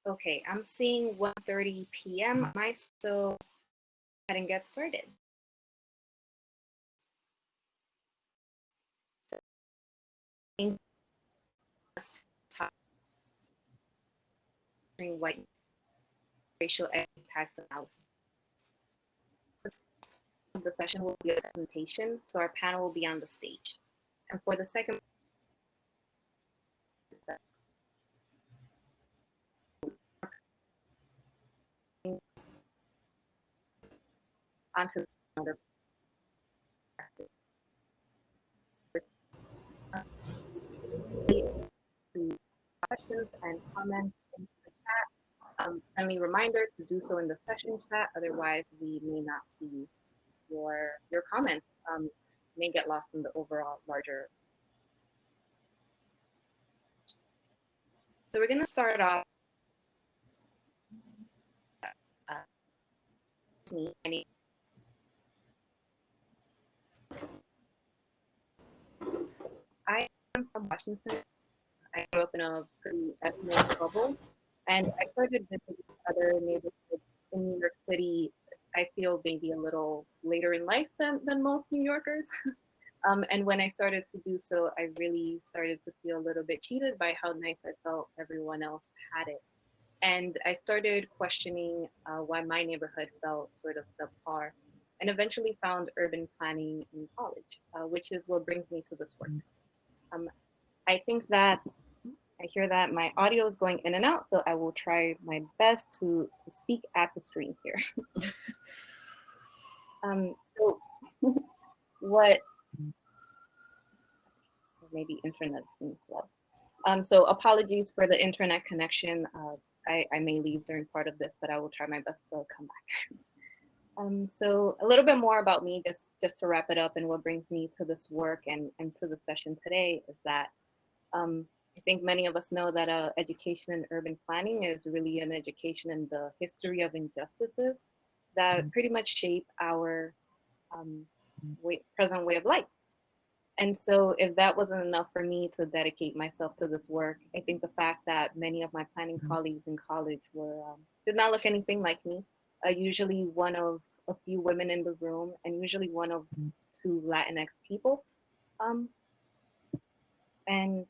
Okay, I'm seeing 1:30 p.m. Am I still go ahead and get started? So, white racial impact analysis. The session will be a presentation, so our panel will be on the stage. And for the second onto another questions and comments in the chat. Friendly reminder to do so in the session chat, otherwise we may not see your comments. May get lost in the overall larger. So we're going to start off. I am from Washington. I grew up in a pretty ethnic bubble, and I started visiting other neighborhoods in New York City. I feel maybe a little later in life than most New Yorkers. And when I started to do so, I really started to feel a little bit cheated by how nice I felt everyone else had it. And I started questioning why my neighborhood felt sort of subpar, and eventually found urban planning in college, which is what brings me to this work. I think that I hear that my audio is going in and out, so I will try my best to speak at the stream here. So what, maybe internet seems slow. So apologies for the internet connection. I may leave during part of this, but I will try my best to come back. So a little bit more about me, just to wrap it up, and what brings me to this work and to the session today is that I think many of us know that education in urban planning is really an education in the history of injustices that pretty much shape our present way of life. And so if that wasn't enough for me to dedicate myself to this work, I think the fact that many of my planning colleagues in college did not look anything like me, usually one of a few women in the room, and usually one of two Latinx people. And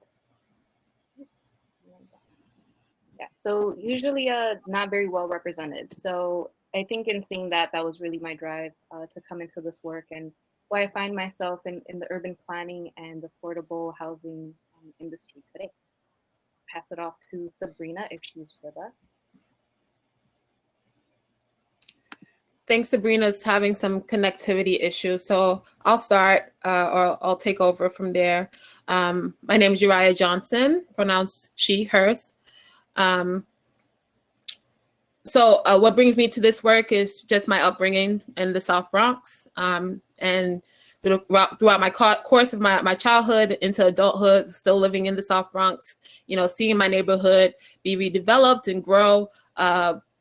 yeah, so usually not very well represented. So I think in seeing that, that was really my drive to come into this work, and why I find myself in the urban planning and affordable housing industry today. Pass it off to Sabrina if she's with us. Thanks, Sabrina's having some connectivity issues. So I'll start or I'll take over from there. My name is Uriah Johnson, pronounced she, hers. So what brings me to this work is just my upbringing in the South Bronx. And throughout my course of my childhood into adulthood, still living in the South Bronx, seeing my neighborhood be redeveloped and grow.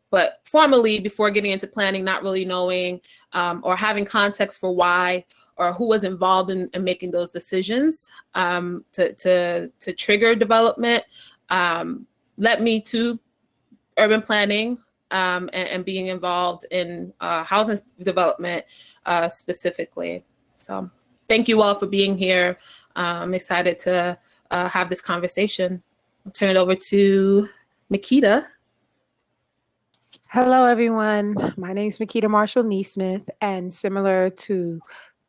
But formally, before getting into planning, not really knowing or having context for why or who was involved in making those decisions to trigger development, led me to urban planning and being involved in housing development specifically. So thank you all for being here. I'm excited to have this conversation. I'll turn it over to Makita. Hello, everyone. My name is Makita Marshall Neesmith, and similar to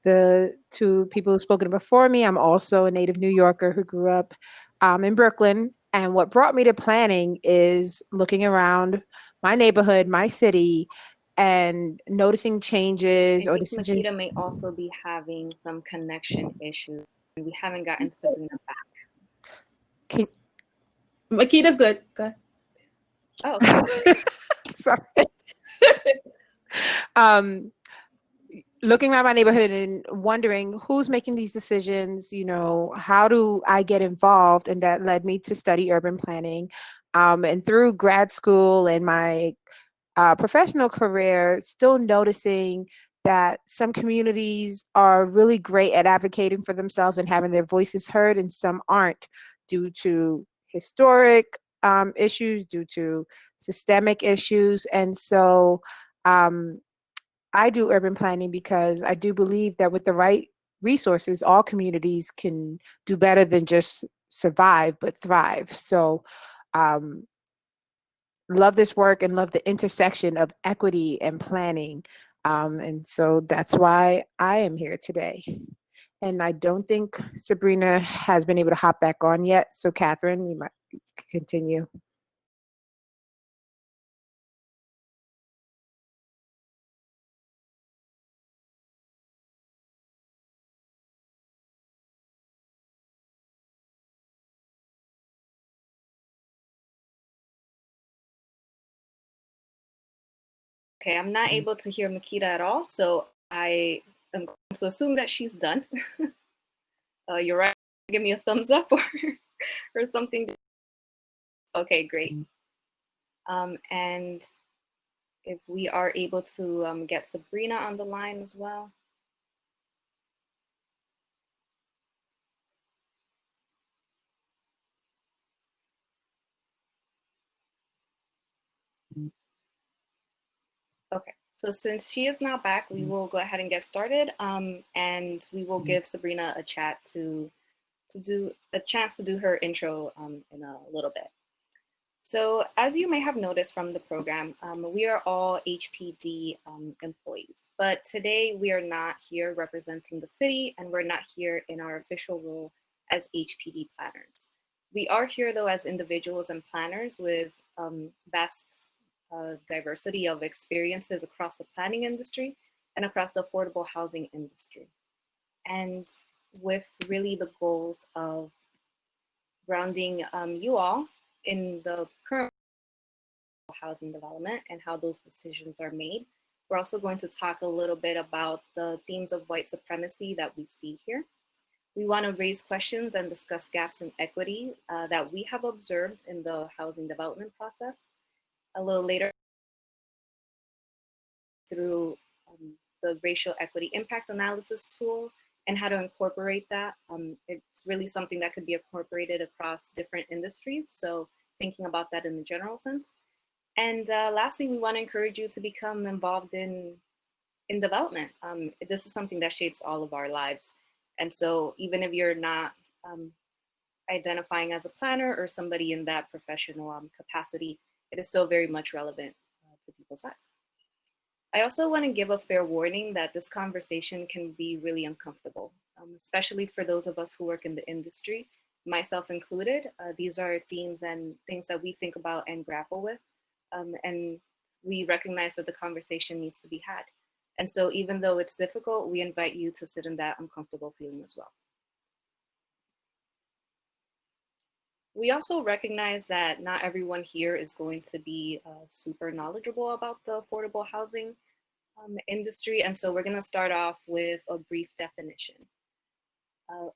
the two people who've spoken before me, I'm also a native New Yorker who grew up in Brooklyn. And what brought me to planning is looking around my neighborhood, my city, and noticing changes or decisions. Makita may also be having some connection issues, and we haven't gotten Sabrina back. Makita's good. Go ahead. Oh, okay. Sorry. Looking around my neighborhood and wondering who's making these decisions, how do I get involved? And that led me to study urban planning. And through grad school and my professional career, still noticing that some communities are really great at advocating for themselves and having their voices heard, and some aren't, due to historic issues, due to systemic issues. And so I do urban planning because I do believe that with the right resources, all communities can do better than just survive, but thrive. So love this work and love the intersection of equity and planning. And so that's why I am here today. And I don't think Sabrina has been able to hop back on yet. So Catherine, you might continue. Okay, I'm not able to hear Makita at all, so I am going to assume that she's done. You're right. Give me a thumbs up or something. Okay, great. And if we are able to get Sabrina on the line as well. Okay, so since she is now back, we will go ahead and get started, and we will give Sabrina a chat to do a chance to do her intro in a little bit. So as you may have noticed from the program, we are all HPD employees, but today we are not here representing the city, and we're not here in our official role as HPD planners. We are here though as individuals and planners with vast diversity of experiences across the planning industry and across the affordable housing industry. And with really the goals of grounding you all in the current housing development and how those decisions are made. We're also going to talk a little bit about the themes of white supremacy that we see here. We want to raise questions and discuss gaps in equity that we have observed in the housing development process. A little later, through the racial equity impact analysis tool and how to incorporate that. It's really something that could be incorporated across different industries. So thinking about that in the general sense. And lastly, we want to encourage you to become involved in development. This is something that shapes all of our lives. And so even if you're not identifying as a planner or somebody in that professional capacity, it is still very much relevant to people's lives. I also want to give a fair warning that this conversation can be really uncomfortable, especially for those of us who work in the industry, myself included. These are themes and things that we think about and grapple with. And we recognize that the conversation needs to be had. And so even though it's difficult, we invite you to sit in that uncomfortable feeling as well. We also recognize that not everyone here is going to be super knowledgeable about the affordable housing industry. And so we're going to start off with a brief definition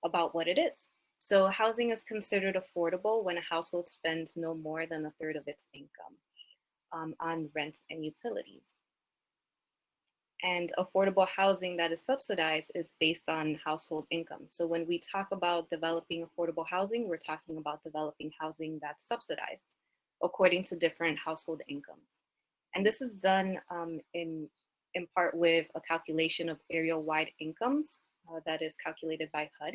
about what it is. So housing is considered affordable when a household spends no more than a third of its income on rent and utilities. And affordable housing that is subsidized is based on household income. So when we talk about developing affordable housing, we're talking about developing housing that's subsidized according to different household incomes. And this is done in part with a calculation of area-wide incomes that is calculated by HUD,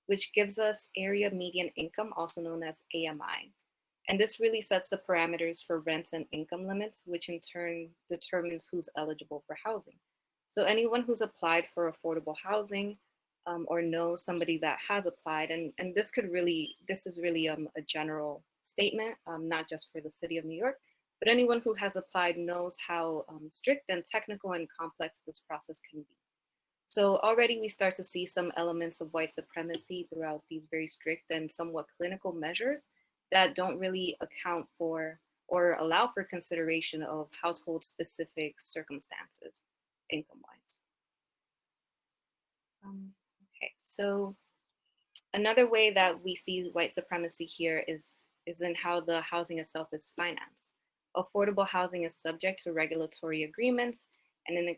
which gives us area median income, also known as AMIs. And this really sets the parameters for rents and income limits, which in turn determines who's eligible for housing. So anyone who's applied for affordable housing or knows somebody that has applied, and this is really a general statement, not just for the city of New York, but anyone who has applied knows how strict and technical and complex this process can be. So already we start to see some elements of white supremacy throughout these very strict and somewhat clinical measures that don't really account for or allow for consideration of household specific circumstances, income-wise. Okay, so another way that we see white supremacy here is in how the housing itself is financed. Affordable housing is subject to regulatory agreements, and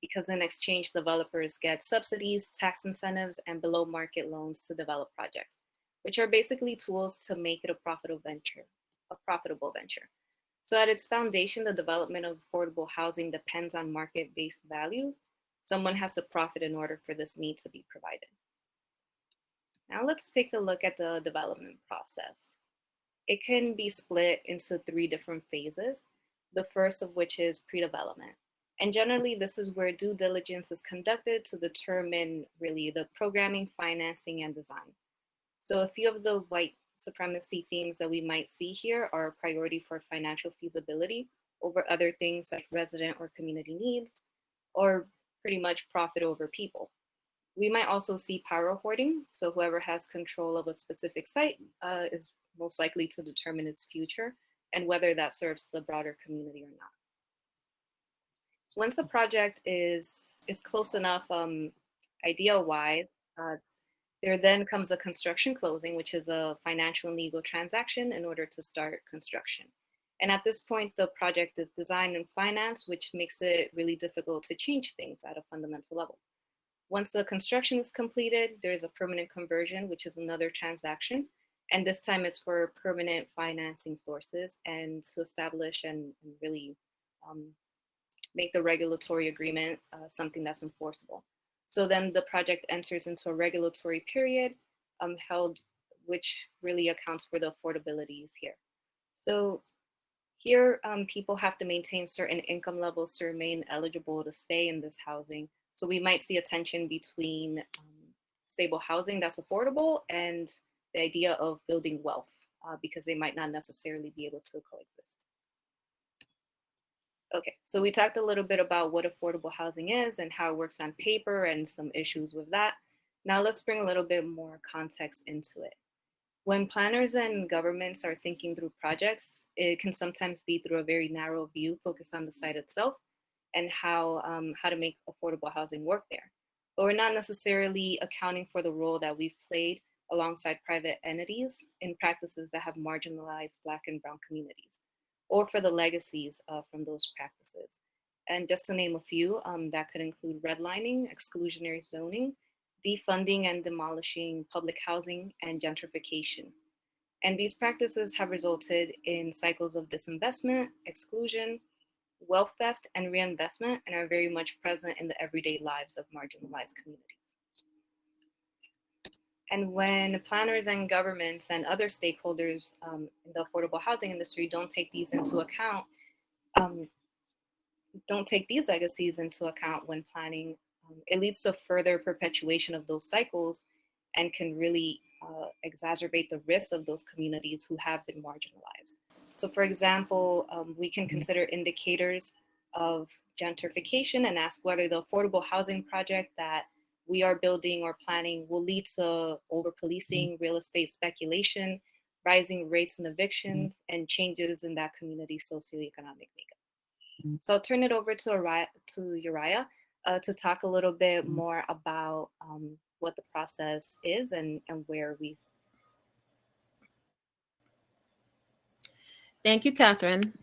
because in exchange, developers get subsidies, tax incentives, and below market loans to develop projects, which are basically tools to make it a profitable venture. a profitable venture. So at its foundation, the development of affordable housing depends on market-based values. Someone has to profit in order for this need to be provided. Now let's take a look at the development process. It can be split into 3 different phases, the first of which is pre-development. And generally, this is where due diligence is conducted to determine really the programming, financing, and design. So a few of the white supremacy themes that we might see here are priority for financial feasibility over other things like resident or community needs, or pretty much profit over people. We might also see power hoarding. So whoever has control of a specific site is most likely to determine its future and whether that serves the broader community or not. Once a project is close enough idea-wise, there then comes a construction closing, which is a financial and legal transaction in order to start construction. And at this point, the project is designed and financed, which makes it really difficult to change things at a fundamental level. Once the construction is completed, there's a permanent conversion, which is another transaction. And this time it's for permanent financing sources and to establish and really make the regulatory agreement something that's enforceable. So then the project enters into a regulatory period held, which really accounts for the affordabilities here. So here, people have to maintain certain income levels to remain eligible to stay in this housing. So we might see a tension between stable housing that's affordable and the idea of building wealth because they might not necessarily be able to coexist. Okay, so we talked a little bit about what affordable housing is and how it works on paper and some issues with that. Now let's bring a little bit more context into it. When planners and governments are thinking through projects, it can sometimes be through a very narrow view focused on the site itself and how to make affordable housing work there. But we're not necessarily accounting for the role that we've played alongside private entities in practices that have marginalized Black and Brown communities, or for the legacies from those practices. And just to name a few, that could include redlining, exclusionary zoning, defunding and demolishing public housing, and gentrification. And these practices have resulted in cycles of disinvestment, exclusion, wealth theft, and reinvestment, and are very much present in the everyday lives of marginalized communities. And when planners and governments and other stakeholders in the affordable housing industry don't take these into account, don't take these legacies into account when planning, it leads to further perpetuation of those cycles and can really exacerbate the risks of those communities who have been marginalized. So for example, we can consider indicators of gentrification and ask whether the affordable housing project that we are building or planning will lead to over-policing, real estate speculation, rising rates and evictions, and changes in that community's socioeconomic makeup. So I'll turn it over to Uriah to talk a little bit more about what the process is and where we. Thank you, Catherine.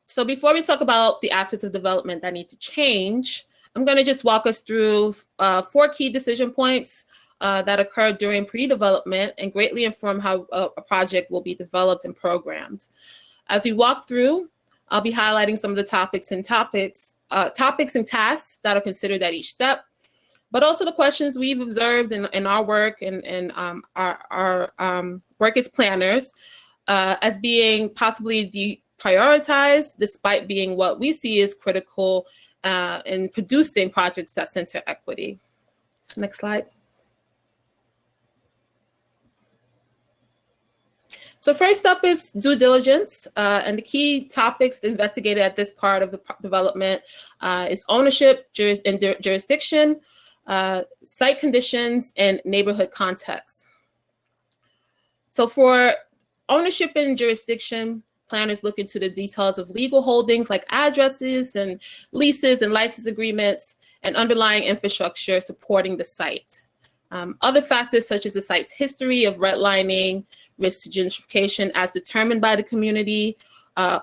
So before we talk about the aspects of development that need to change, I'm going to just walk us through 4 key decision points that occur during pre-development and greatly inform how a project will be developed and programmed. As we walk through, I'll be highlighting some of the topics and tasks that are considered at each step, but also the questions we've observed in our work and our work as planners as being possibly deprioritized, despite being what we see as critical in producing projects that center equity. So next slide. So first up is due diligence, and the key topics investigated at this part of the development is ownership, jurisdiction, site conditions, and neighborhood context. So for ownership and jurisdiction, planners look into the details of legal holdings like addresses and leases and license agreements and underlying infrastructure supporting the site. Other factors such as the site's history of redlining, risk to gentrification as determined by the community,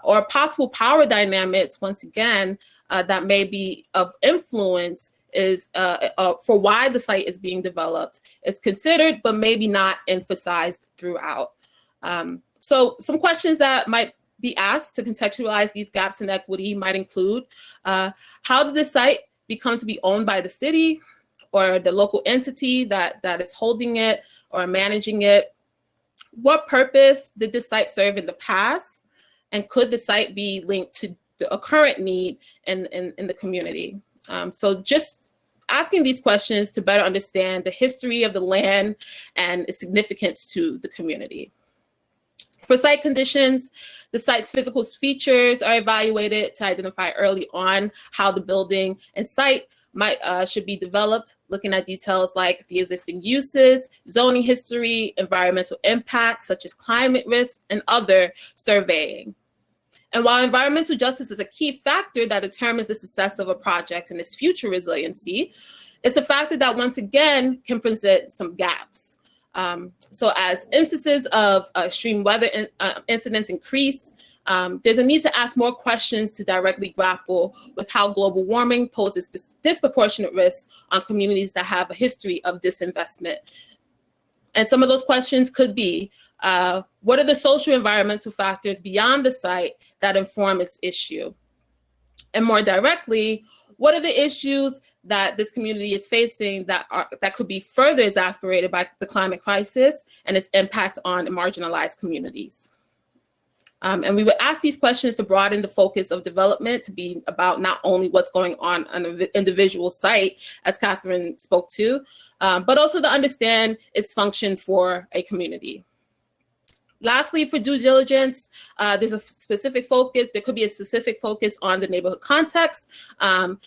or possible power dynamics, once again, that may be of influence is for why the site is being developed is considered, but maybe not emphasized throughout. So some questions that might be asked to contextualize these gaps in equity might include, how did the site become to be owned by the city or the local entity that is holding it or managing it? What purpose did this site serve in the past? And could the site be linked to a current need in the community? So just asking these questions to better understand the history of the land and its significance to the community. For site conditions, the site's physical features are evaluated to identify early on how the building and site should be developed, looking at details like the existing uses, zoning history, environmental impacts such as climate risk, and other surveying. And while environmental justice is a key factor that determines the success of a project and its future resiliency, it's a factor that once again can present some gaps. So as instances of extreme weather incidents increase, there's a need to ask more questions to directly grapple with how global warming poses disproportionate risks on communities that have a history of disinvestment. And some of those questions could be, what are the social environmental factors beyond the site that inform its issue? And more directly, what are the issues that this community is facing that could be further exacerbated by the climate crisis and its impact on marginalized communities? And we would ask these questions to broaden the focus of development to be about not only what's going on an individual site, as Catherine spoke to, but also to understand its function for a community. Lastly, for due diligence, there's a specific focus. There could be a specific focus on the neighborhood context, and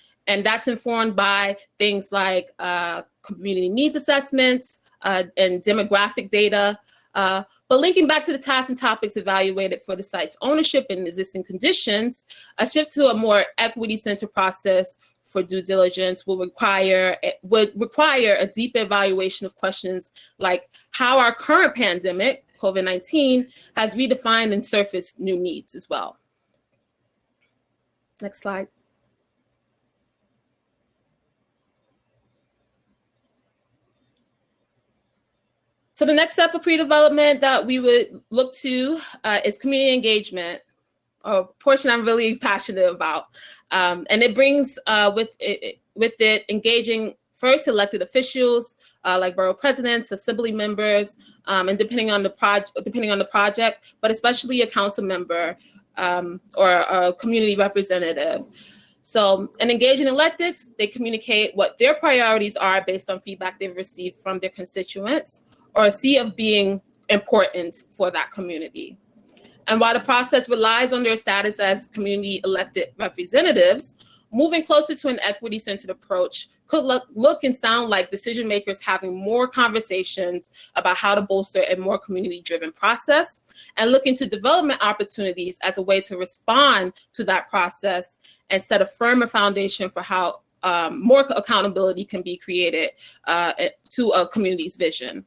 that's informed by things like community needs assessments and demographic data. But linking back to the tasks and topics evaluated for the site's ownership and existing conditions, a shift to a more equity-centered process for due diligence would require a deep evaluation of questions like how our current pandemic, COVID-19, has redefined and surfaced new needs as well. Next slide. So the next step of pre-development that we would look to is community engagement, a portion I'm really passionate about. And it brings with it engaging first elected officials like borough presidents, assembly members, and depending on the project, but especially a council member or a community representative. So, and engaging electeds, they communicate what their priorities are based on feedback they've received from their constituents, or see of being important for that community. And while the process relies on their status as community elected representatives, moving closer to an equity-centered approach could look and sound like decision makers having more conversations about how to bolster a more community-driven process and look into development opportunities as a way to respond to that process and set a firmer foundation for how more accountability can be created to a community's vision.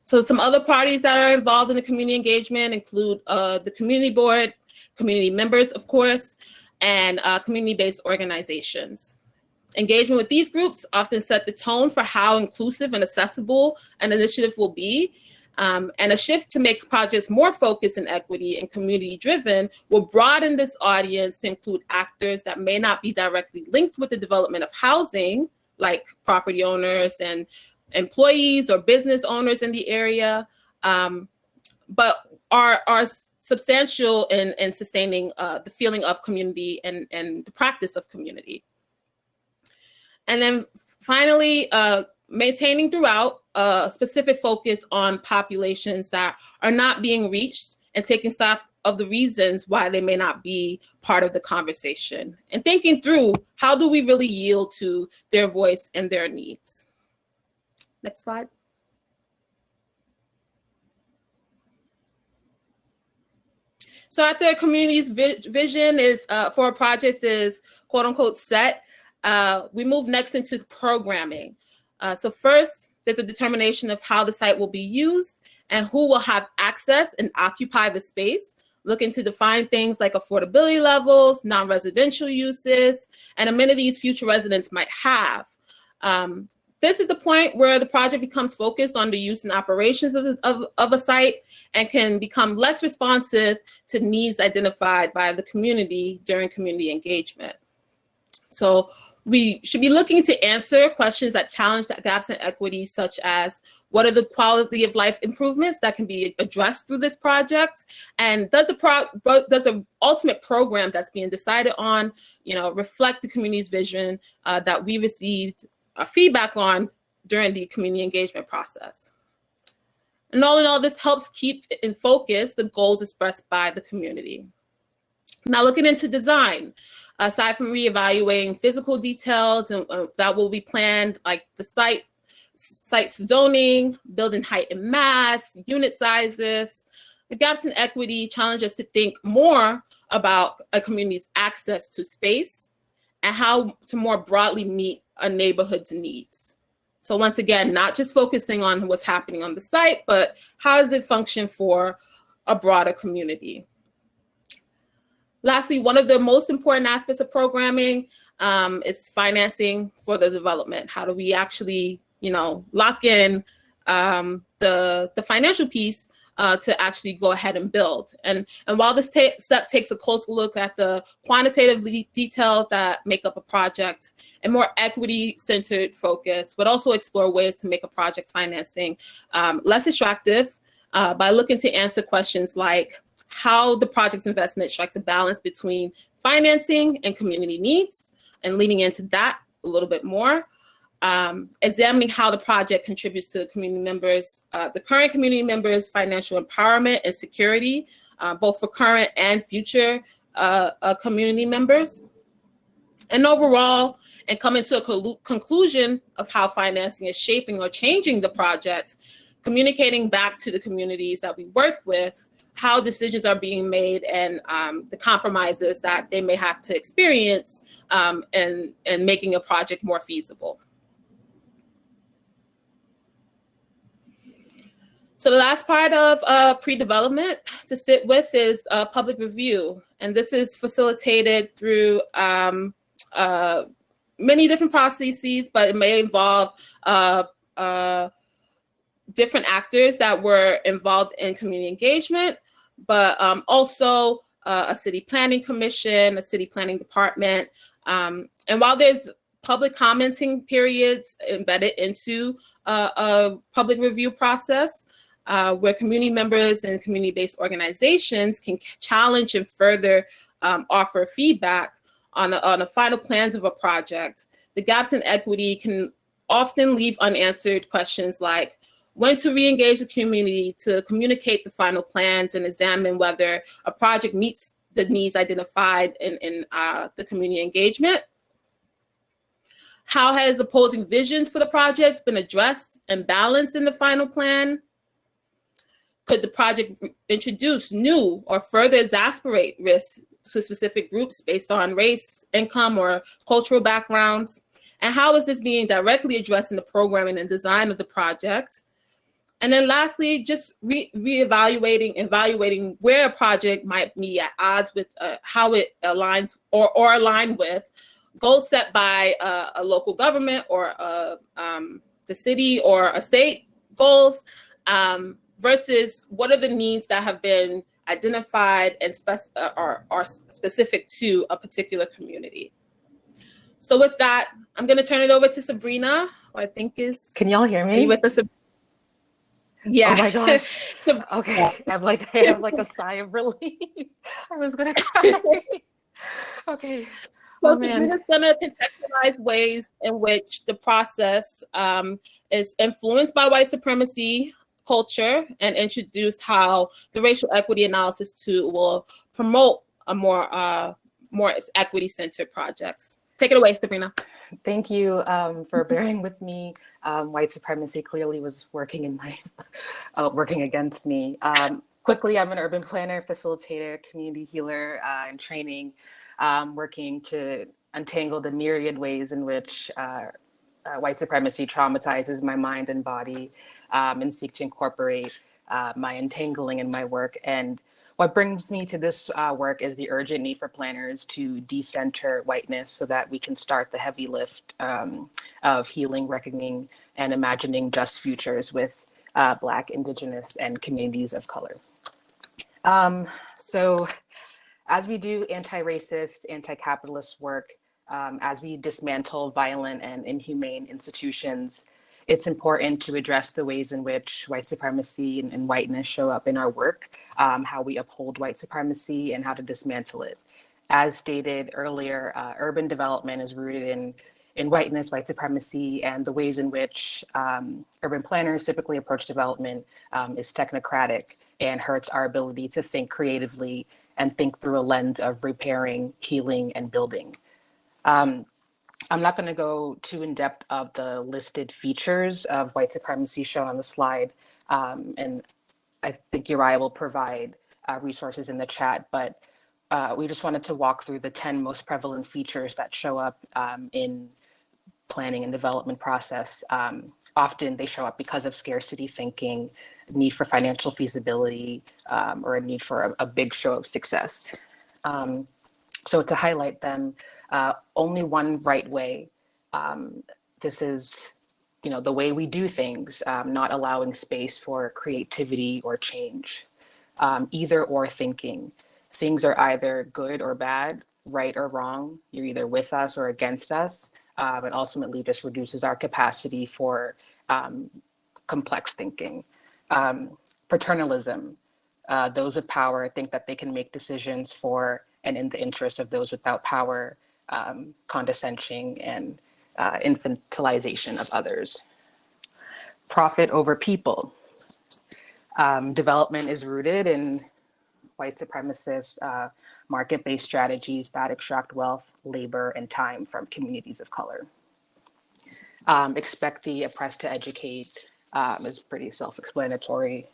So some other parties that are involved in the community engagement include the community board, community members, of course, and community-based organizations. Engagement with these groups often set the tone for how inclusive and accessible an initiative will be. And a shift to make projects more focused in equity and community-driven will broaden this audience to include actors that may not be directly linked with the development of housing, like property owners and employees or business owners in the area, but are substantial in sustaining the feeling of community and the practice of community. And then finally, maintaining throughout a specific focus on populations that are not being reached and taking stock of the reasons why they may not be part of the conversation and thinking through how do we really yield to their voice and their needs. Next slide. So after a community's vision is for a project is quote unquote set, we move next into programming. So first, there's a determination of how the site will be used and who will have access and occupy the space, looking to define things like affordability levels, non-residential uses, and amenities future residents might have. This is the point where the project becomes focused on the use and operations of a site and can become less responsive to needs identified by the community during community engagement. So we should be looking to answer questions that challenge the gaps in equity, such as what are the quality of life improvements that can be addressed through this project? And does the ultimate program that's being decided on, reflect the community's vision that we received feedback on during the community engagement process? And all in all, this helps keep in focus the goals expressed by the community. Now, looking into design, aside from reevaluating physical details and that will be planned, like the site's zoning, building height and mass, unit sizes, the gaps in equity challenge us to think more about a community's access to space and how to more broadly meet a neighborhood's needs. So once again, not just focusing on what's happening on the site, but how does it function for a broader community? Lastly, one of the most important aspects of programming is financing for the development. How do we actually, lock in the financial piece to actually go ahead and build? And while this step takes a closer look at the quantitative details that make up a project and more equity-centered focus, but also explore ways to make a project financing less extractive by looking to answer questions like how the project's investment strikes a balance between financing and community needs, and leaning into that a little bit more. Examining how the project contributes to community members, the current community members' financial empowerment and security, both for current and future community members. And overall, and coming to a conclusion of how financing is shaping or changing the project, communicating back to the communities that we work with how decisions are being made and the compromises that they may have to experience and making a project more feasible. So the last part of pre-development to sit with is public review. And this is facilitated through many different processes, but it may involve different actors that were involved in community engagement, but also a city planning commission, a city planning department. And while there's public commenting periods embedded into a public review process, where community members and community-based organizations can challenge and further offer feedback on the final plans of a project, the gaps in equity can often leave unanswered questions like when to re-engage the community to communicate the final plans and examine whether a project meets the needs identified in the community engagement. How has opposing visions for the project been addressed and balanced in the final plan? Could the project introduce new or further exacerbate risks to specific groups based on race, income, or cultural backgrounds? And how is this being directly addressed in the programming and design of the project? And then lastly, just evaluating where a project might be at odds with how it aligns or align with goals set by a local government or the city or a state goals versus what are the needs that have been identified and are specific to a particular community. So with that, I'm going to turn it over to Sabrina, who I think is... Can y'all hear me? Are you with us? Yeah. Oh my gosh. Okay. I have like a sigh of relief. I was gonna cry. Okay. So Oh man. Sabrina's gonna contextualize ways in which the process is influenced by white supremacy culture and introduce how the racial equity analysis tool will promote a more equity-centered projects. Take it away, Sabrina. Thank you for bearing with me. White supremacy clearly was working in my, working against me. Quickly, I'm an urban planner, facilitator, community healer, and training, working to untangle the myriad ways in which white supremacy traumatizes my mind and body, and seek to incorporate my untangling in my work. And What brings me to this work is the urgent need for planners to decenter whiteness so that we can start the heavy lift of healing, reckoning, and imagining just futures with Black, Indigenous, and communities of color. So as we do anti-racist, anti-capitalist work, as we dismantle violent and inhumane institutions, it's important to address the ways in which white supremacy and whiteness show up in our work, how we uphold white supremacy and how to dismantle it. As stated earlier, urban development is rooted in whiteness, white supremacy, and the ways in which urban planners typically approach development is technocratic and hurts our ability to think creatively and think through a lens of repairing, healing, and building. I'm not going to go too in depth of the listed features of white supremacy shown on the slide. And I think Uriah will provide resources in the chat, but we just wanted to walk through the 10 most prevalent features that show up in planning and development process. Often they show up because of scarcity thinking, need for financial feasibility, or a need for a big show of success. So to highlight them, only one right way. This is, the way we do things, not allowing space for creativity or change. Either or thinking. Things are either good or bad, right or wrong. You're either with us or against us. It ultimately just reduces our capacity for complex thinking. Paternalism. Those with power think that they can make decisions for and in the interest of those without power, condescension and infantilization of others. Profit over people. Development is rooted in white supremacist market-based strategies that extract wealth, labor, and time from communities of color. Expect the oppressed to educate is pretty self-explanatory.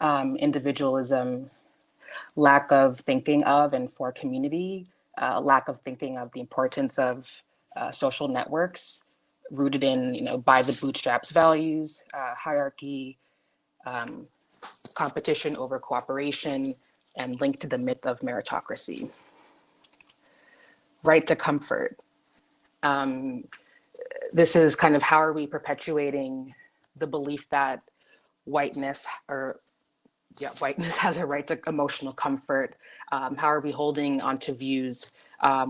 Individualism, lack of thinking of and for community, lack of thinking of the importance of social networks rooted in, by the bootstraps values, hierarchy, competition over cooperation, and linked to the myth of meritocracy. Right to comfort. This is kind of how are we perpetuating the belief that whiteness has a right to emotional comfort. How are we holding onto views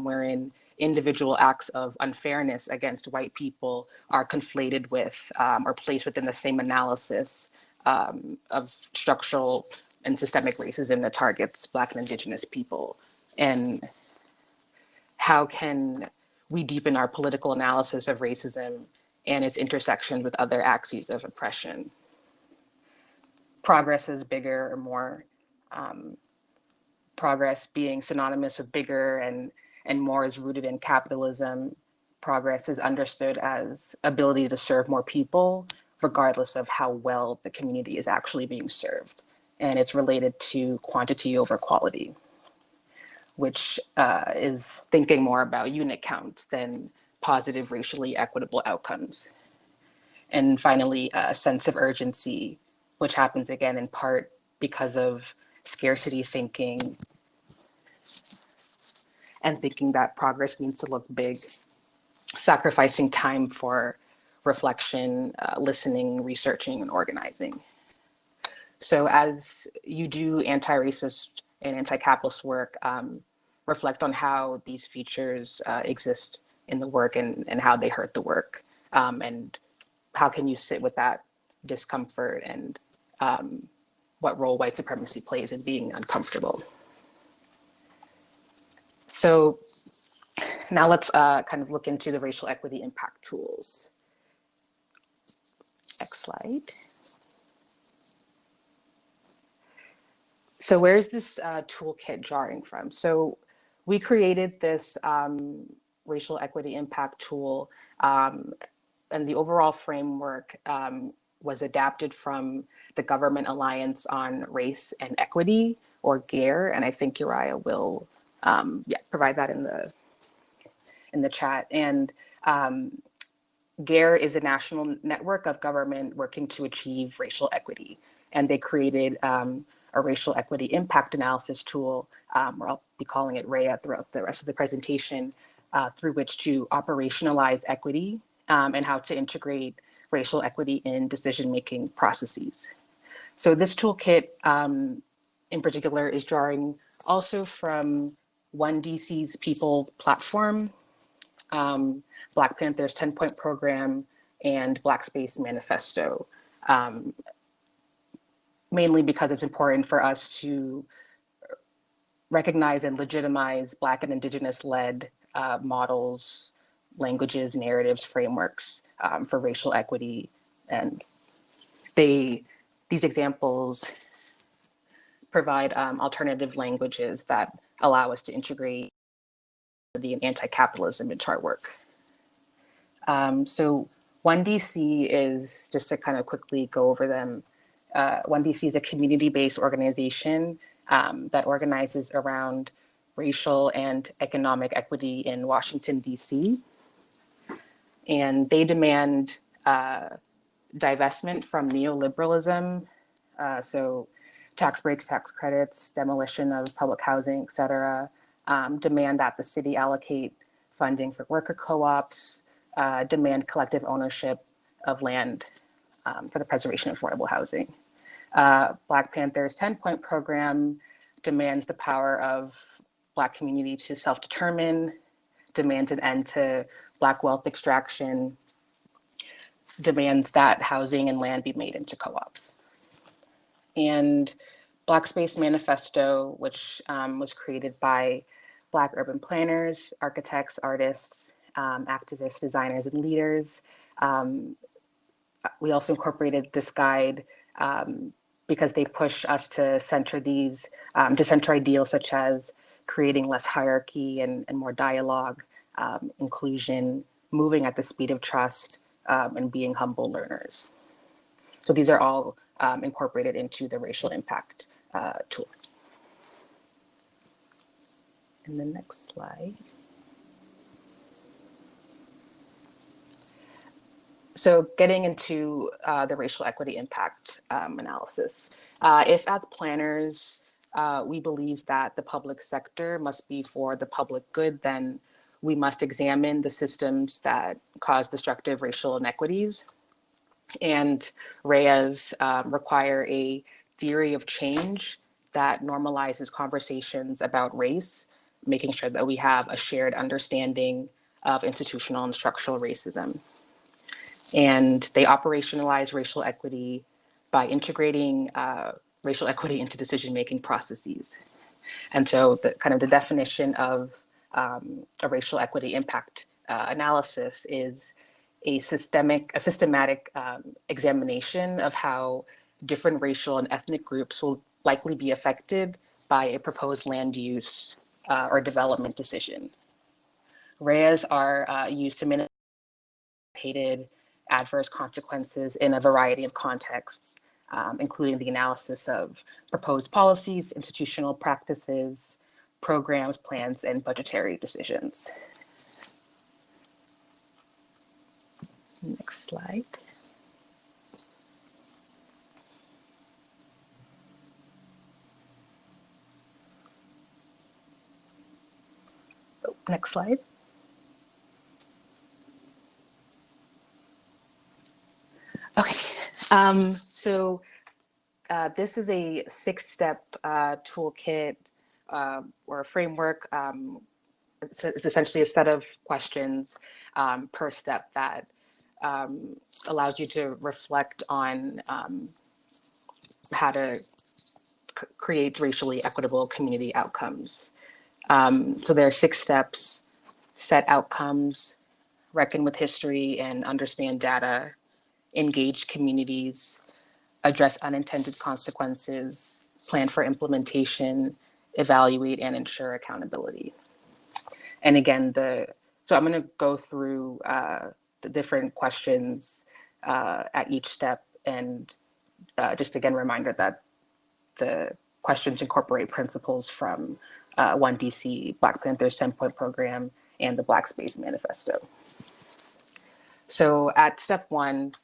wherein individual acts of unfairness against white people are conflated with or placed within the same analysis of structural and systemic racism that targets Black and Indigenous people? And how can we deepen our political analysis of racism and its intersections with other axes of oppression? Progress is bigger or more. Progress being synonymous with bigger and more is rooted in capitalism. Progress is understood as ability to serve more people, regardless of how well the community is actually being served. And it's related to quantity over quality, which is thinking more about unit counts than positive racially equitable outcomes. And finally, a sense of urgency, which happens again in part because of scarcity thinking and thinking that progress needs to look big, sacrificing time for reflection, listening, researching, and organizing. So as you do anti-racist and anti-capitalist work, reflect on how these features exist in the work and how they hurt the work. And how can you sit with that discomfort and what role white supremacy plays in being uncomfortable? So now let's kind of look into the racial equity impact tools. Next slide. So where's this toolkit drawing from? So we created this racial equity impact tool, and the overall framework was adapted from the Government Alliance on Race and Equity, or GARE, and I think Uriah will provide that in the chat. And GARE is a national network of government working to achieve racial equity, and they created a racial equity impact analysis tool, or I'll be calling it RAIA throughout the rest of the presentation, through which to operationalize equity and how to integrate racial equity in decision-making processes. So this toolkit in particular is drawing also from OneDC's People platform, Black Panther's 10-point program, and Black Space Manifesto, mainly because it's important for us to recognize and legitimize Black and Indigenous-led models, languages, narratives, frameworks for racial equity. And these examples provide alternative languages that allow us to integrate the anti-capitalism into our work. So OneDC is, just to kind of quickly go over them, OneDC is a community-based organization that organizes around racial and economic equity in Washington, DC. And they demand divestment from neoliberalism, so tax breaks, tax credits, demolition of public housing, et cetera, demand that the city allocate funding for worker co-ops, demand collective ownership of land for the preservation of affordable housing. Black Panther's 10-point program demands the power of Black community to self-determine, demands an end to Black wealth extraction, demands that housing and land be made into co-ops. And Black Space Manifesto, which was created by Black urban planners, architects, artists, activists, designers, and leaders. We also incorporated this guide because they push us to center these, to center ideals such as creating less hierarchy and more dialogue, inclusion, moving at the speed of trust, and being humble learners. So these are all incorporated into the racial impact tool. And the next slide. So getting into the racial equity impact analysis. If as planners, we believe that the public sector must be for the public good, then we must examine the systems that cause destructive racial inequities. And RAIAs require a theory of change that normalizes conversations about race, making sure that we have a shared understanding of institutional and structural racism. And they operationalize racial equity by integrating racial equity into decision-making processes. And so the kind of the definition of a racial equity impact analysis is a systematic examination of how different racial and ethnic groups will likely be affected by a proposed land use or development decision. RAIAs are used to minimize adverse consequences in a variety of contexts, including the analysis of proposed policies, institutional practices, programs, plans, and budgetary decisions. Next slide. Oh, next slide. Okay, so this is a 6-step toolkit or a framework. It's essentially a set of questions per step that allows you to reflect on how to create racially equitable community outcomes. So there are 6 steps: set outcomes, reckon with history and understand data, engage communities, address unintended consequences, plan for implementation, evaluate and ensure accountability. And again, so I'm going to go through the different questions at each step, and just again, reminder that the questions incorporate principles from OneDC, Black Panther's 10-point program, and the Black Space Manifesto. So at step 1,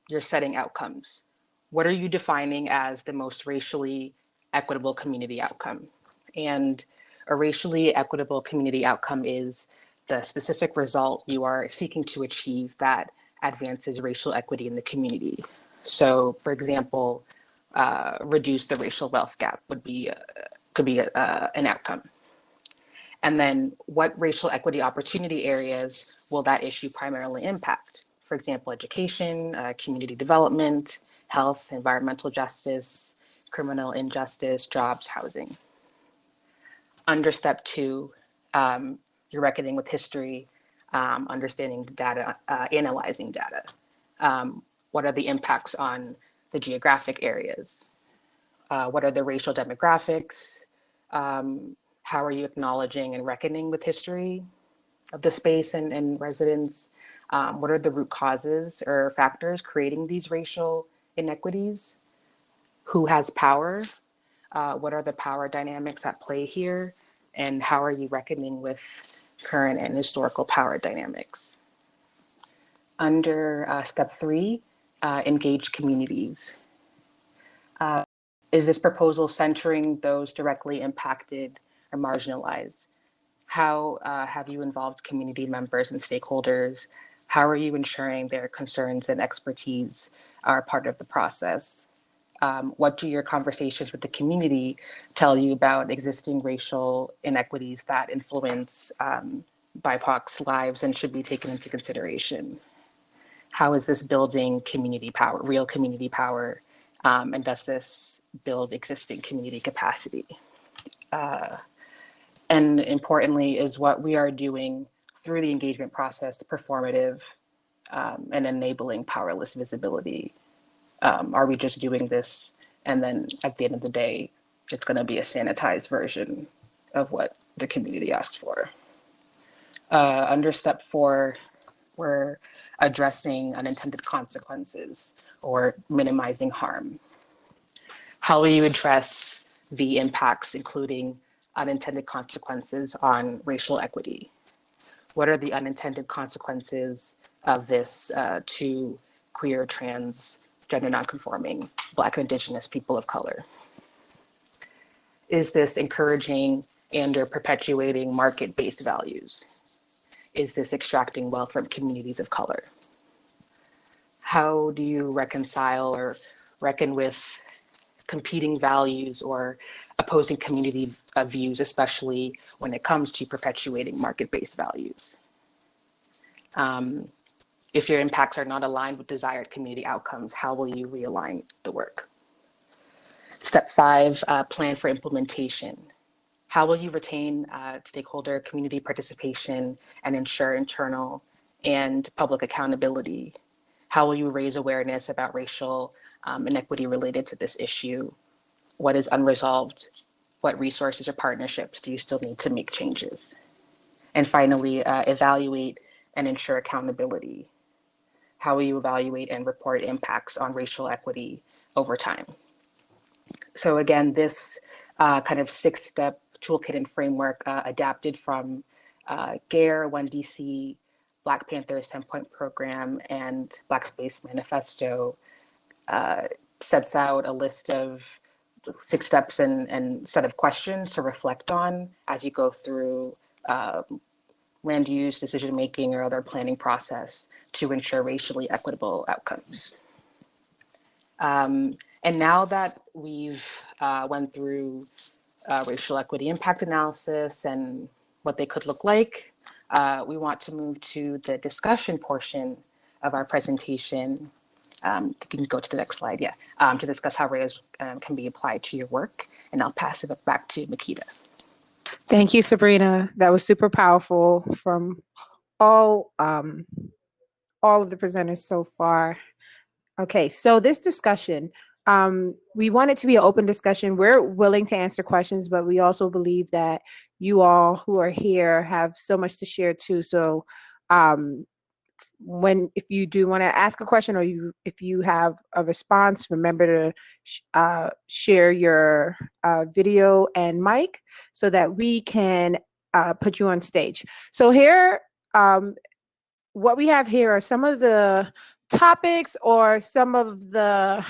you're setting outcomes. What are you defining as the most racially equitable community outcome. And a racially equitable community outcome is the specific result you are seeking to achieve that advances racial equity in the community. So, for example, reduce the racial wealth gap could be an outcome. And then what racial equity opportunity areas will that issue primarily impact? For example, education, community development, health, environmental justice, criminal injustice, jobs, housing. Under step 2, you're reckoning with history, understanding data, analyzing data. What are the impacts on the geographic areas? What are the racial demographics? How are you acknowledging and reckoning with history of the space and residents? What are the root causes or factors creating these racial inequities? Who has power? What are the power dynamics at play here? And how are you reckoning with current and historical power dynamics? Under step 3, engage communities. Is this proposal centering those directly impacted or marginalized? How have you involved community members and stakeholders? How are you ensuring their concerns and expertise are part of the process? What do your conversations with the community tell you about existing racial inequities that influence BIPOC's lives and should be taken into consideration? How is this building community power, real community power? And does this build existing community capacity? And importantly, is what we are doing through the engagement process performative and enabling powerless visibility? Are we just doing this and then at the end of the day, it's going to be a sanitized version of what the community asked for? Under step 4, we're addressing unintended consequences or minimizing harm. How will you address the impacts, including unintended consequences on racial equity? What are the unintended consequences of this to queer, trans, gender nonconforming, Black and Indigenous people of color? Is this encouraging and or perpetuating market-based values? Is this extracting wealth from communities of color? How do you reconcile or reckon with competing values or opposing community views, especially when it comes to perpetuating market-based values? If your impacts are not aligned with desired community outcomes, how will you realign the work? Step 5, plan for implementation. How will you retain stakeholder community participation and ensure internal and public accountability? How will you raise awareness about racial inequity related to this issue? What is unresolved? What resources or partnerships do you still need to make changes? And finally, evaluate and ensure accountability. How will you evaluate and report impacts on racial equity over time? So again, this kind of 6-step toolkit and framework adapted from GARE, 1DC, Black Panther's 10-point program, and Black Space Manifesto sets out a list of 6 steps and set of questions to reflect on as you go through land use, decision-making, or other planning process to ensure racially equitable outcomes. And now that we've went through racial equity impact analysis and what they could look like, we want to move to the discussion portion of our presentation. You can go to the next slide, to discuss how RAIS can be applied to your work. And I'll pass it back to Makita. Thank you, Sabrina. That was super powerful from all of the presenters so far. Okay, so this discussion, we want it to be an open discussion. We're willing to answer questions, but we also believe that you all who are here have so much to share too. So if you do want to ask a question or if you have a response, remember to share your video and mic so that we can put you on stage. So here, what we have here are some of the topics or some of the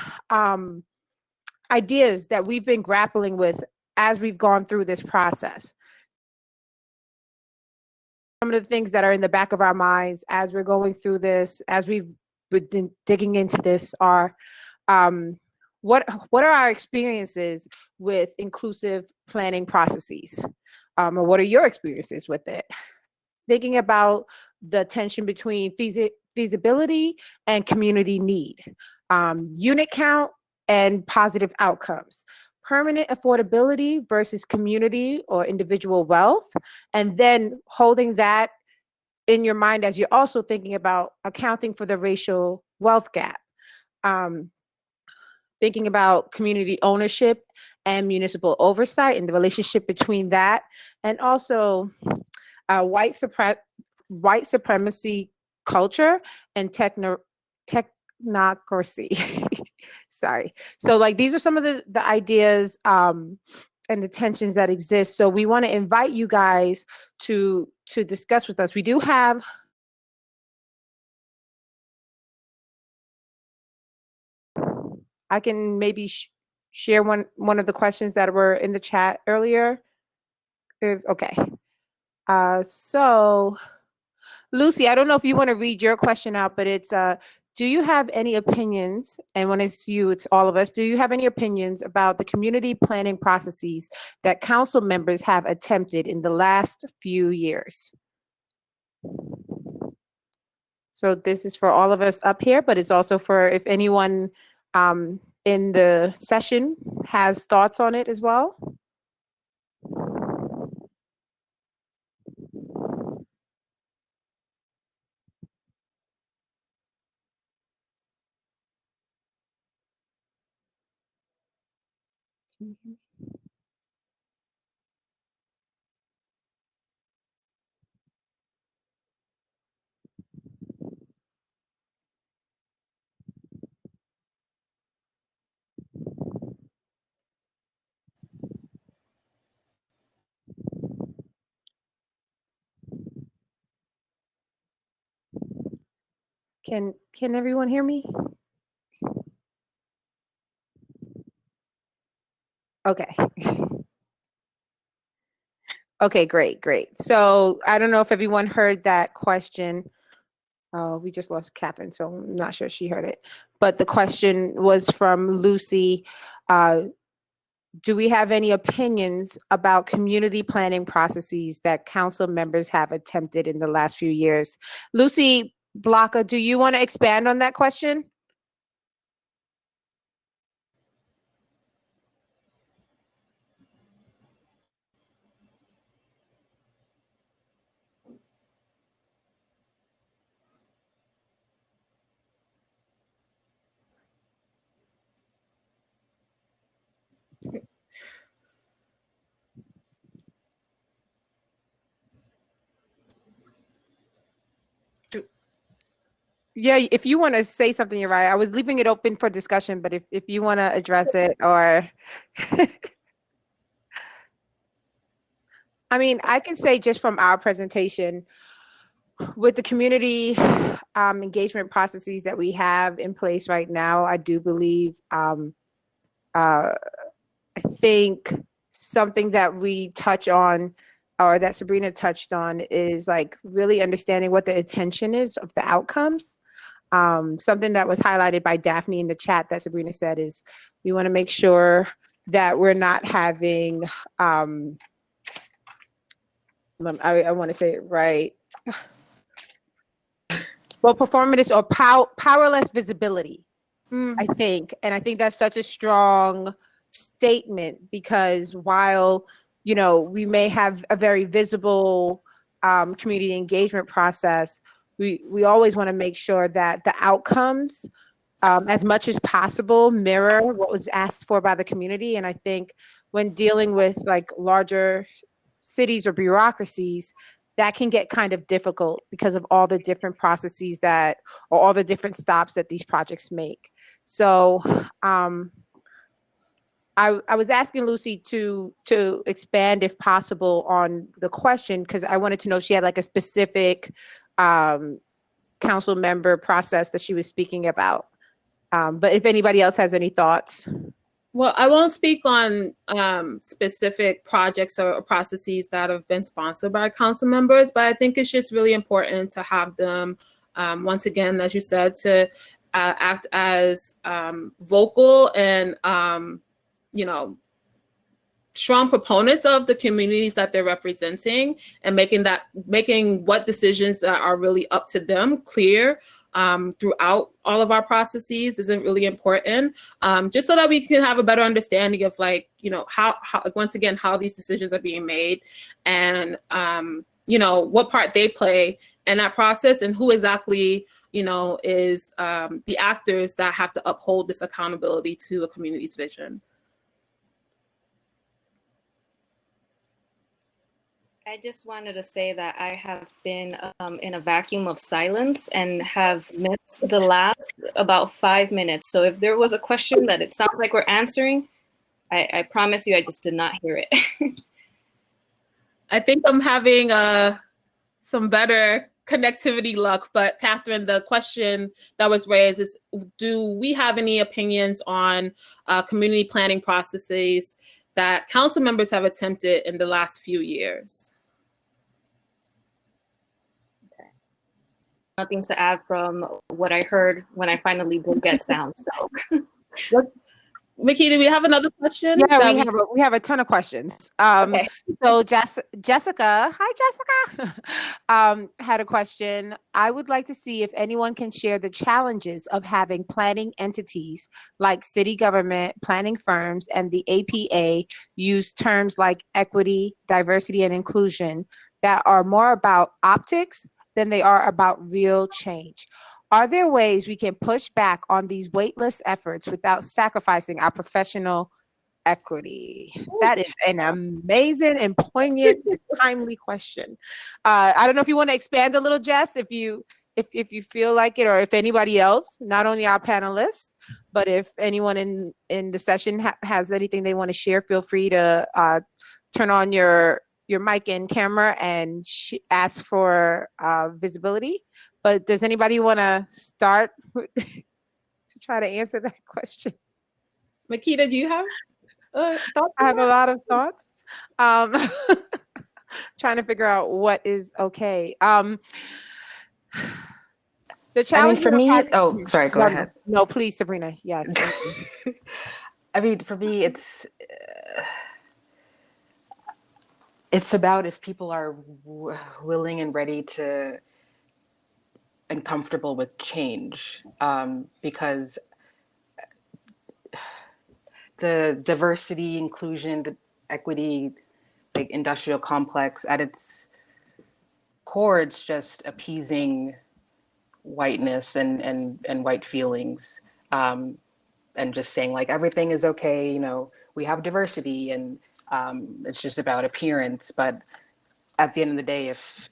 ideas that we've been grappling with as we've gone through this process. Some of the things that are in the back of our minds as we're going through this, as we've been digging into this, are what are our experiences with inclusive planning processes, or what are your experiences with it? Thinking about the tension between feasibility and community need, unit count and positive outcomes, permanent affordability versus community or individual wealth, and then holding that in your mind as you're also thinking about accounting for the racial wealth gap, thinking about community ownership and municipal oversight and the relationship between that, and also white supremacy culture and technocracy. Sorry. So like these are some of the ideas and the tensions that exist. So we want to invite you guys to discuss with us. We do have I can maybe share one of the questions that were in the chat earlier. Okay. So Lucy, I don't know if you want to read your question out, but it's do you have any opinions, and when it's you, it's all of us, do you have any opinions about the community planning processes that council members have attempted in the last few years? So this is for all of us up here, but it's also for if anyone in the session has thoughts on it as well. Can everyone hear me? Okay. Okay, great. So I don't know if everyone heard that question. Oh, we just lost Catherine, so I'm not sure she heard it. But the question was from Lucy. Do we have any opinions about community planning processes that council members have attempted in the last few years? Lucy Blocka, do you want to expand on that question? Yeah, if you want to say something, you're right. I was leaving it open for discussion, but if you want to address it, or I mean, I can say just from our presentation, with the community engagement processes that we have in place right now, I do believe, I think something that we touch on, or that Sabrina touched on, is like really understanding what the intention is of the outcomes. Something that was highlighted by Daphne in the chat that Sabrina said is we want to make sure that we're not having, I want to say it right. Well, performative or powerless visibility, I think. And I think that's such a strong statement, because while, you know, we may have a very visible community engagement process, we always want to make sure that the outcomes, as much as possible, mirror what was asked for by the community. And I think when dealing with like larger cities or bureaucracies, that can get kind of difficult because of all the different processes that, or all the different stops that these projects make. So I was asking Lucy to expand, if possible, on the question, because I wanted to know if she had like a specific council member process that she was speaking about. But if anybody else has any thoughts. Well, I won't speak on specific projects or processes that have been sponsored by council members, but I think it's just really important to have them, once again, as you said, to act as vocal and, you know, strong proponents of the communities that they're representing, and making what decisions that are really up to them clear throughout all of our processes isn't really important, just so that we can have a better understanding of, like, you know, how once again, how these decisions are being made, and you know, what part they play in that process, and who exactly, you know, is the actors that have to uphold this accountability to a community's vision. I just wanted to say that I have been in a vacuum of silence and have missed the last about 5 minutes. So if there was a question that it sounds like we're answering, I promise you I just did not hear it. I think I'm having some better connectivity luck, but Catherine, the question that was raised is, do we have any opinions on community planning processes that council members have attempted in the last few years? Nothing to add from what I heard when I finally did get sound. So, Makita, do we have another question? Yeah, we have a ton of questions. okay. So Jessica, hi Jessica, had a question. I would like to see if anyone can share the challenges of having planning entities like city government, planning firms, and the APA use terms like equity, diversity, and inclusion that are more about optics than they are about real change. Are there ways we can push back on these weightless efforts without sacrificing our professional equity? That is an amazing and poignant and timely question. I don't know if you want to expand a little, Jess, if you feel like it, or if anybody else, not only our panelists, but if anyone in the session has anything they want to share, feel free to turn on your mic and camera and ask for visibility. But does anybody want to start to try to answer that question? Makita, do you have thoughts? I have a lot of thoughts. Trying to figure out what is okay. The challenge for me, oh, sorry, go ahead. No, please, Sabrina. Yes. I mean, for me, it's about if people are willing and ready to and comfortable with change, because the diversity, inclusion, the equity, like industrial complex at its core, it's just appeasing whiteness and white feelings, and just saying like everything is okay, you know, we have diversity, and it's just about appearance. But at the end of the day, if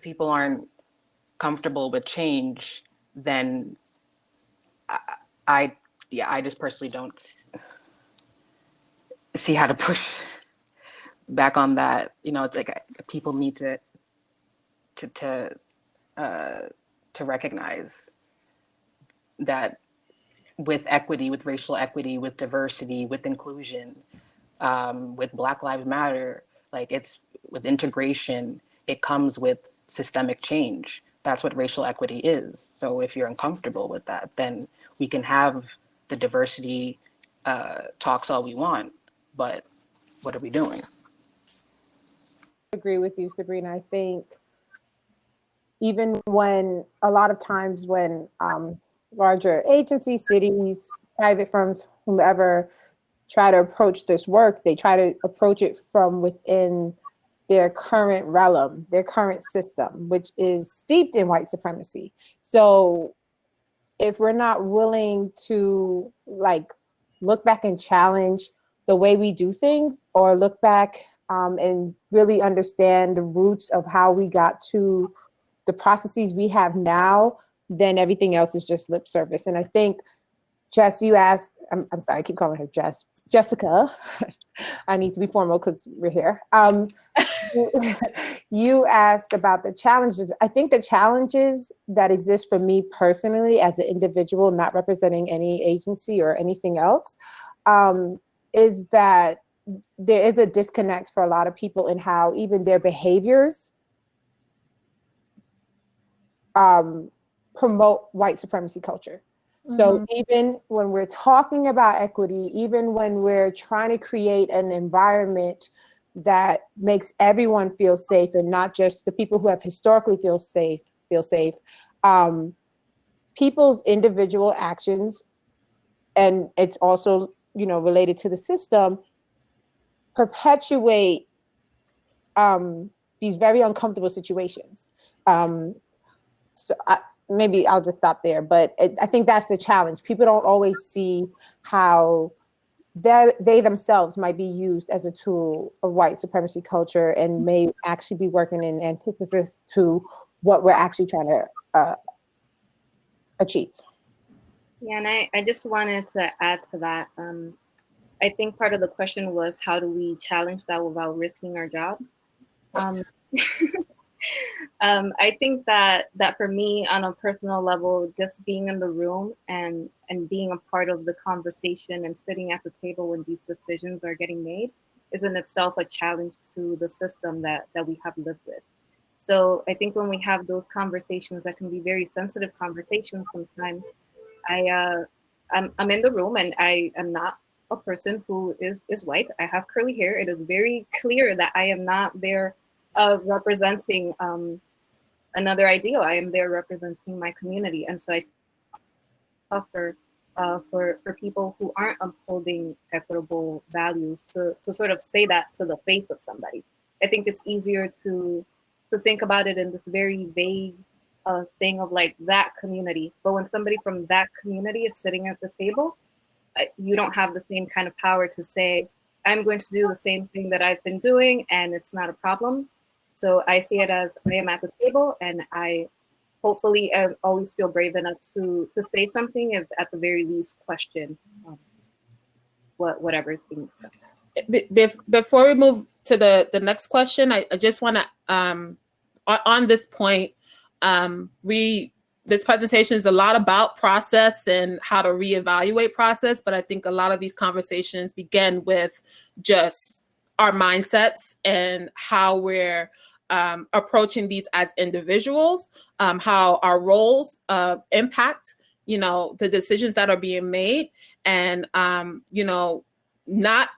people aren't comfortable with change, then I just personally don't see how to push back on that. You know, it's like people need to recognize that with equity, with racial equity, with diversity, with inclusion, with Black Lives Matter, like it's with integration, it comes with systemic change. That's what racial equity is. So if you're uncomfortable with that, then we can have the diversity talks all we want, but what are we doing? I agree with you, Sabrina. I think even when a lot of times when larger agencies, cities, private firms, whomever try to approach this work, they try to approach it from within their current realm, their current system, which is steeped in white supremacy. So if we're not willing to like look back and challenge the way we do things, or look back and really understand the roots of how we got to the processes we have now, then everything else is just lip service. And I think Jess, you asked, I'm sorry, I keep calling her Jess. Jessica, I need to be formal because we're here. You asked about the challenges. I think the challenges that exist for me personally as an individual, not representing any agency or anything else, is that there is a disconnect for a lot of people in how even their behaviors promote white supremacy culture. So even when we're talking about equity, even when we're trying to create an environment that makes everyone feel safe and not just the people who have historically feel safe, people's individual actions, and it's also, you know, related to the system, perpetuate these very uncomfortable situations. Maybe I'll just stop there, but I think that's the challenge. People don't always see how they themselves might be used as a tool of white supremacy culture and may actually be working in antithesis to what we're actually trying to achieve. Yeah, and I just wanted to add to that. I think part of the question was, how do we challenge that without risking our jobs? I think that for me, on a personal level, just being in the room and being a part of the conversation and sitting at the table when these decisions are getting made is in itself a challenge to the system that we have lived with. So I think when we have those conversations that can be very sensitive conversations sometimes, I'm in the room and I am not a person who is white. I have curly hair. It is very clear that I am not there representing another ideal. I am there representing my community, and so I offer for people who aren't upholding equitable values to sort of say that to the face of somebody. I think it's easier to think about it in this very vague thing of like that community, but when somebody from that community is sitting at the table, you don't have the same kind of power to say, I'm going to do the same thing that I've been doing and it's not a problem. So I see it as I am at the table and I hopefully always feel brave enough to say something, if at the very least question whatever is being discussed. Before we move to the next question, I just want to, on this point, this presentation is a lot about process and how to reevaluate process, but I think a lot of these conversations begin with just our mindsets and how we're approaching these as individuals, how our roles impact, you know, the decisions that are being made, and you know, not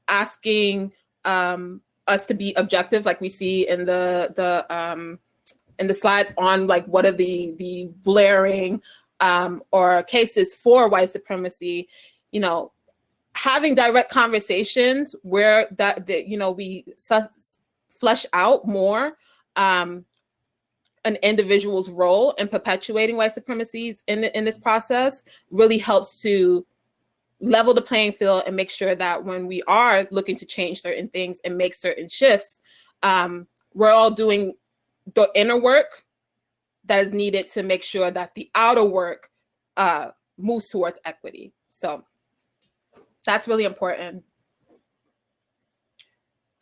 asking us to be objective, like we see in the slide on like what are the blaring or cases for white supremacy. You know, having direct conversations where you know, we flesh out more an individual's role in perpetuating white supremacies in this process really helps to level the playing field and make sure that when we are looking to change certain things and make certain shifts, we're all doing the inner work that is needed to make sure that the outer work moves towards equity. So that's really important.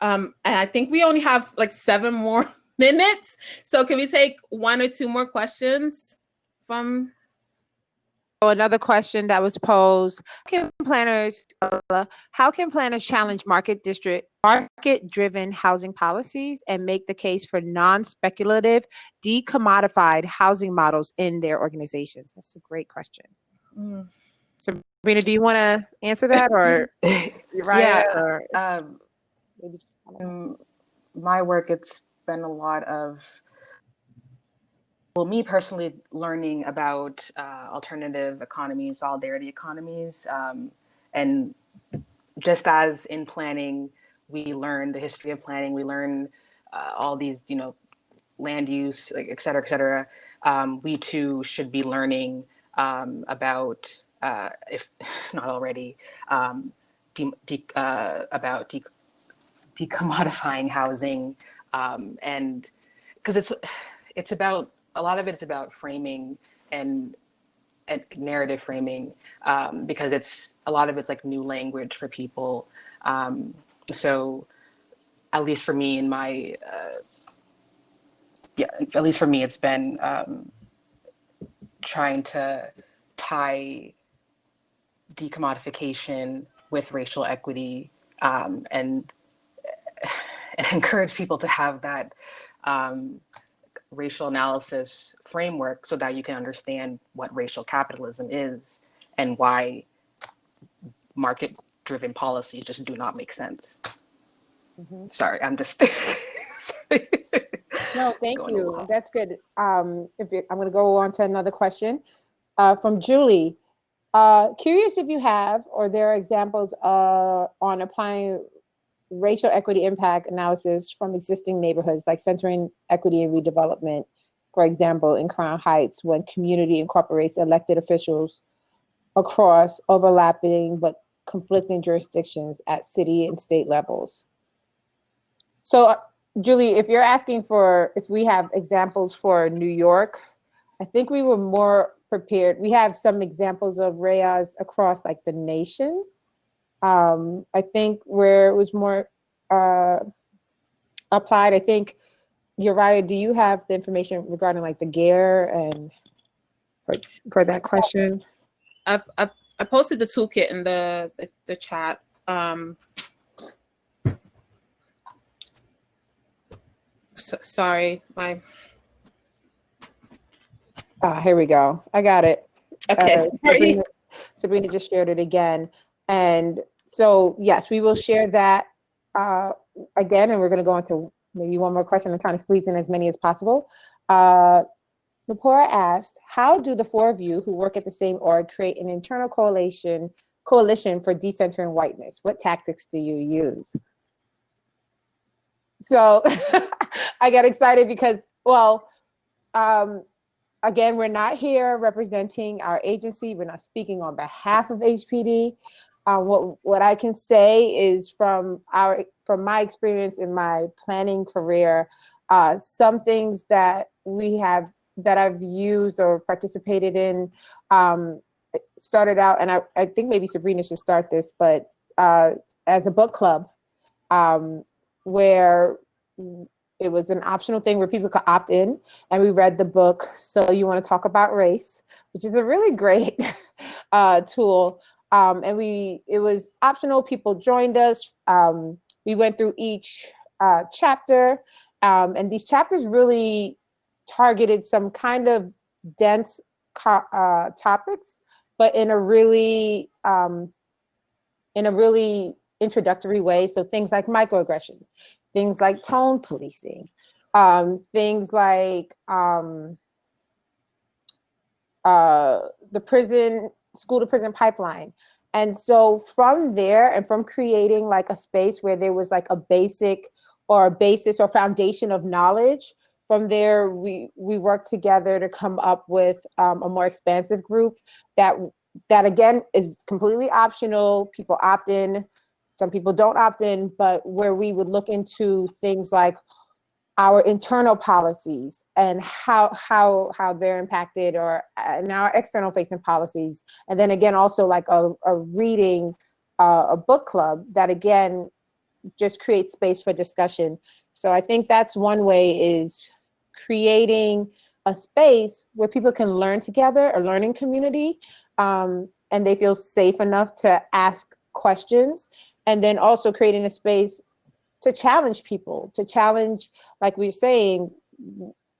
And I think we only have like 7 more minutes. So can we take 1 or 2 more questions from? Another question that was posed: how can planners challenge market-driven housing policies and make the case for non-speculative, decommodified housing models in their organizations? That's a great question. Sabrina, do you want to answer that, or yeah, or my work, it's been a lot of, well, me personally learning about alternative economies, solidarity economies, and just as in planning, we learn the history of planning, we learn all these, you know, land use, like, et cetera, we too should be learning about, if not already, about decommodifying housing, and because it's about, a lot of it's about framing and narrative framing, because a lot of it's like new language for people. So at least for me, it's been trying to tie decommodification with racial equity, and encourage people to have that racial analysis framework so that you can understand what racial capitalism is and why market-driven policies just do not make sense. Mm-hmm. Sorry, I'm just sorry. No, thank Going a little you. off. That's good. I'm going to go on to another question from Julie. Curious if you have, or there are examples on applying racial equity impact analysis from existing neighborhoods, like centering equity and redevelopment, for example, in Crown Heights, when community incorporates elected officials across overlapping but conflicting jurisdictions at city and state levels. So, Julie, if you're asking if we have examples for New York, I think we were more prepared. We have some examples of REAs across like the nation. I think where it was more applied, I think, Uriah, do you have the information regarding like the GARE and for that question? I posted the toolkit in the chat. Sorry, here we go. I got it. Okay. Sabrina just shared it again. And so, yes, we will share that again, and we're going to go on to maybe one more question and kind of squeeze in as many as possible. Napora asked, how do the four of you who work at the same org create an internal coalition for decentering whiteness? What tactics do you use? So I got excited because, well, again, we're not here representing our agency. We're not speaking on behalf of HPD. What I can say is from my experience in my planning career, some things that I've used or participated in started out, and I think maybe Sabrina should start this, but as a book club, where it was an optional thing where people could opt in, and we read the book So You Want to Talk About Race, which is a really great tool. And it was optional. People joined us. We went through each chapter, and these chapters really targeted some kind of dense topics, but in a really introductory way. So things like microaggression, things like tone policing, things like the school to prison pipeline. And so from there, and from creating like a space where there was like a basis or foundation of knowledge, from there we worked together to come up with a more expansive group that again is completely optional. People opt in, some people don't opt in, but where we would look into things like our internal policies and how they're impacted, or in our external facing policies. And then again, also like a reading, a book club that again, just creates space for discussion. So I think that's one way, is creating a space where people can learn together, a learning community, and they feel safe enough to ask questions. And then also creating a space to challenge people, like we were saying,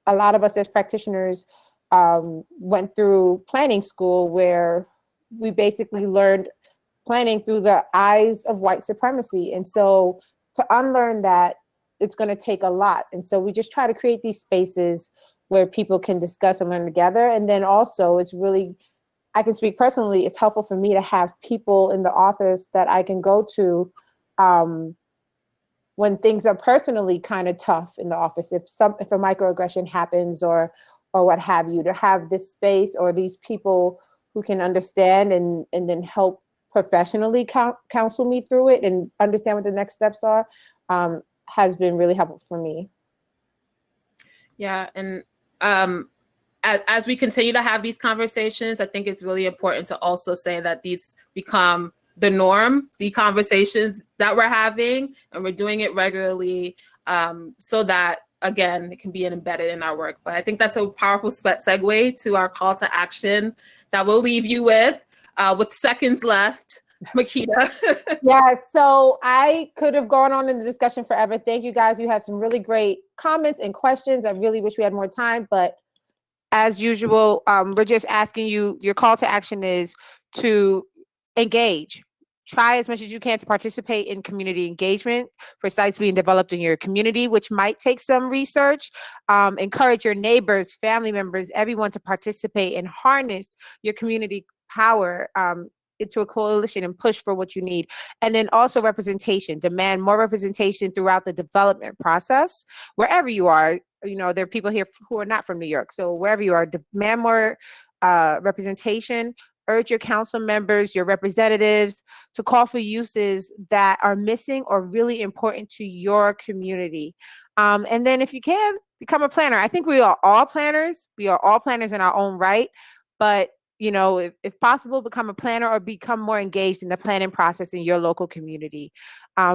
a lot of us as practitioners went through planning school, where we basically learned planning through the eyes of white supremacy. And so to unlearn that, it's going to take a lot. And so we just try to create these spaces where people can discuss and learn together. And then also it's really, I can speak personally, it's helpful for me to have people in the office that I can go to when things are personally kind of tough in the office, if a microaggression happens or what have you, to have this space or these people who can understand and then help professionally counsel me through it and understand what the next steps are, has been really helpful for me. Yeah, and as we continue to have these conversations, I think it's really important to also say that these become the norm, the conversations that we're having, and we're doing it regularly, so that, again, it can be embedded in our work. But I think that's a powerful segue to our call to action that we'll leave you with seconds left. Makita. Yeah, so I could have gone on in the discussion forever. Thank you guys. You had some really great comments and questions. I really wish we had more time, but as usual, we're just asking you, your call to action is to engage. Try as much as you can to participate in community engagement for sites being developed in your community, which might take some research. Encourage your neighbors, family members, everyone to participate and harness your community power into a coalition and push for what you need. And then also representation. Demand more representation throughout the development process, wherever you are. You know, there are people here who are not from New York. So wherever you are, demand more representation. Urge your council members, your representatives to call for uses that are missing or really important to your community. And then if you can, become a planner. I think we are all planners. We are all planners in our own right. But, you know, if possible, become a planner or become more engaged in the planning process in your local community.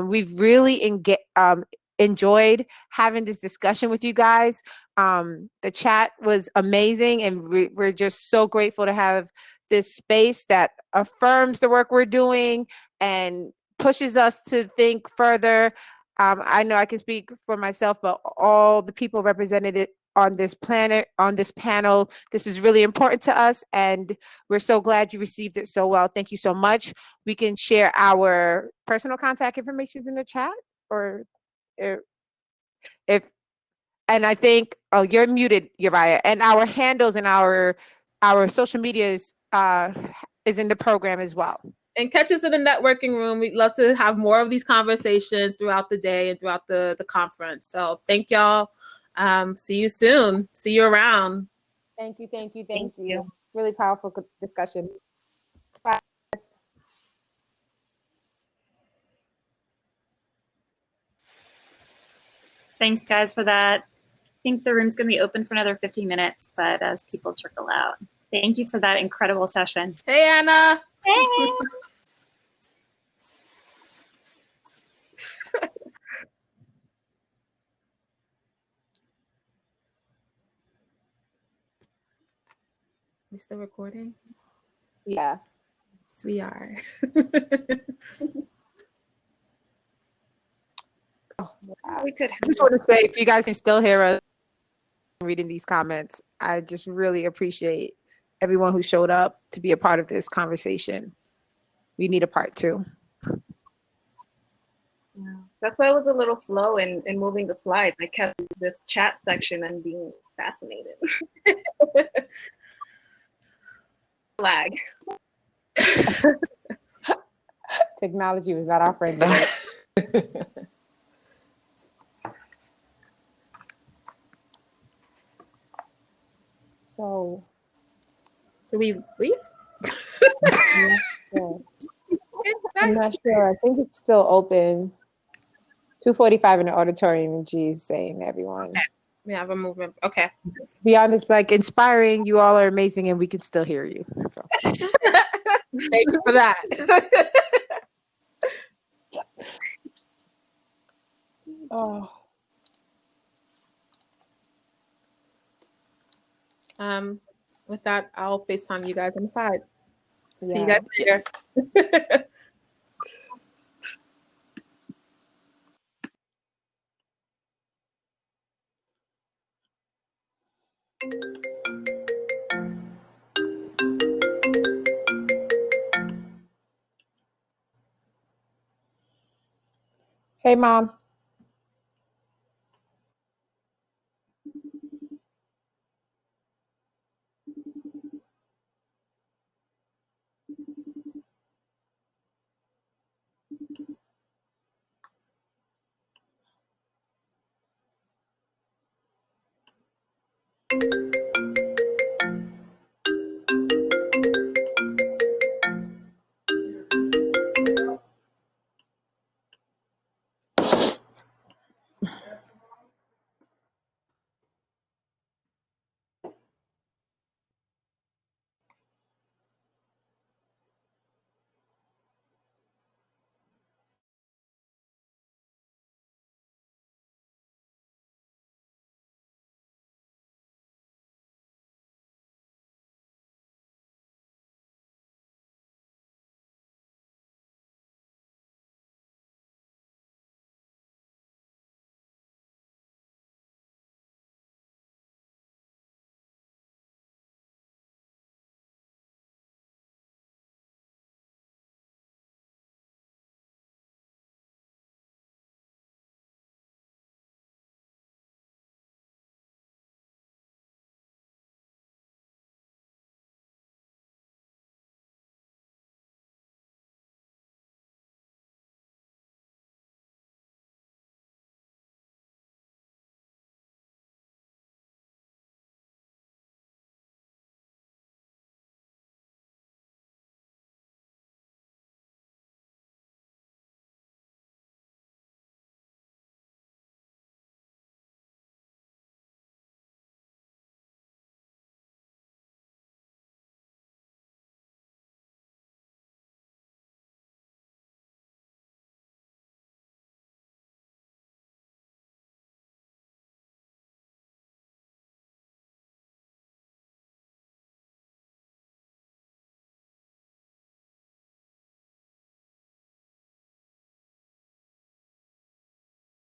We've really enjoyed having this discussion with you guys. The chat was amazing, and we're just so grateful to have this space that affirms the work we're doing and pushes us to think further. I know I can speak for myself, but all the people represented on this panel, this is really important to us, and we're so glad you received it so well. Thank you so much. We can share our personal contact information in the chat, or if and I think, oh, you're muted, Uriah, and our handles and our social media is in the program as well. And catch us in the networking room. We'd love to have more of these conversations throughout the day and throughout the conference. So thank y'all. See you soon. See you around. Thank you. Really powerful discussion. Bye. Thanks, guys, for that. I think the room's going to be open for another 50 minutes, but as people trickle out. Thank you for that incredible session. Hey, Anna. Hey. We still recording? Yeah. Yes, we are. We could. I just want to say, if you guys can still hear us reading these comments, I just really appreciate everyone who showed up to be a part of this conversation. We need a part 2. Yeah. That's why I was a little slow in moving the slides. I kept this chat section and being fascinated. Lag. Technology was not our friend today. So, do we leave? I'm not sure. I think it's still open. 2:45 in the auditorium, and G's saying everyone. We have a movement. Okay. Beyond is like inspiring. You all are amazing, and we can still hear you. So Thank you for that. Oh. With that, I'll FaceTime you guys on the side. Yeah. See you guys later. Yes. Hey, Mom.